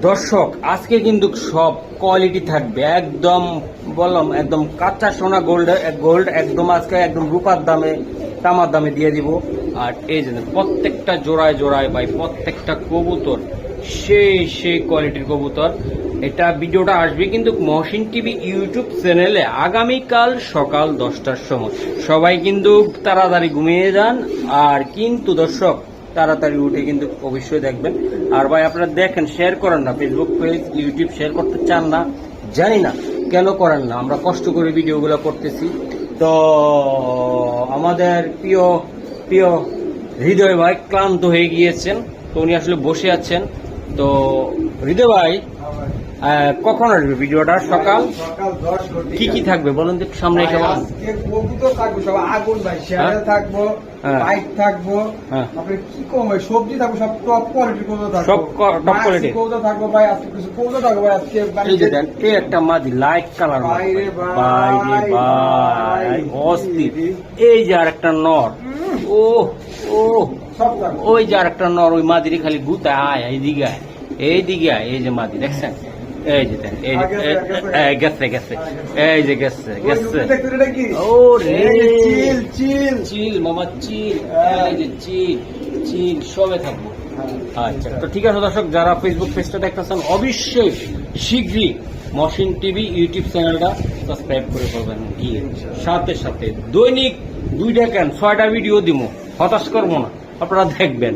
দর্শক আজকে কিন্তু সব কোয়ালিটি থাকবে একদম বললাম একদম কাঁচা সোনা গোল্ড একদম আজকে একদম রূপার দামে তামার দামে দিয়ে দিব। আর এই যে প্রত্যেকটা জোড়ায় জোড়ায় ভাই প্রত্যেকটা কবুতর সেই কোয়ালিটির কবুতর। এটা ভিডিওটা আসবে কিন্তু মহসিন টিভি ইউটিউব চ্যানেলে আগামীকাল সকাল 10টার সময়। সবাই কিন্তু তাড়াতাড়ি ঘুমিয়ে যান, আর কিন্তু দর্শক তাড়াতাড়ি উঠে কিন্তু অবশ্যই দেখবেন। আর ভাই আপনারা দেখেন, শেয়ার করেন না, ফেসবুক পেজ ইউটিউব শেয়ার করতে চান না, জানি না কেন করেন না। আমরা কষ্ট করে ভিডিওগুলো করতেছি। তো আমাদের প্রিয় প্রিয় হৃদয় ভাই ক্লান্ত হয়ে গিয়েছেন, তো উনি আসলে বসে আছেন। তো হৃদয় ভাই কখন আসবে ভিডিওটা? সকাল 10 কি কি থাকবে বলুন তো, সামনে এসে বলুন। কবুতর থাকবো, সব আগুন ভাই, শেয়ার থাকবো, বাইক থাকবো, আপনি কি কম ভাই, সবজি থাকবো, সব টপ কোয়ালিটির কবুতর থাকবো, সব টপ কোয়ালিটি কবুতর থাকবো ভাই। আজকে কিছু কবুতর থাকবো ভাই। আজকে এই যে দেন, এই একটা মাদি লাইট কালার, বাইরে ভাই অস্থির। এই যে আর একটা নর, ও ও সব থাকবো। ওই যে আর একটা নর, ওই মাদির খালি গুতা আয় এইদিকে আয়, এইদিকে আয়। এই যে মাদি দেখছেন, এই যে দেন, এই গেছে গেছে, এই যে গেছে গেছে। ও রে চিল চিল চিল মামা চিল, এই যে চিল চিল সবে থাকবো। আচ্ছা, তো ঠিক আছে দর্শক, যারা ফেসবুক পেজটা দেখতেছেন অবশ্যই শীঘ্রই মহসিন টিভি ইউটিউব চ্যানেলটা সাবস্ক্রাইব করে পাবেন গিয়ে। সাথে সাথে দৈনিক 2টা কেন 6টা ভিডিও দিব, হতাশ করবো না, আপনারা দেখবেন।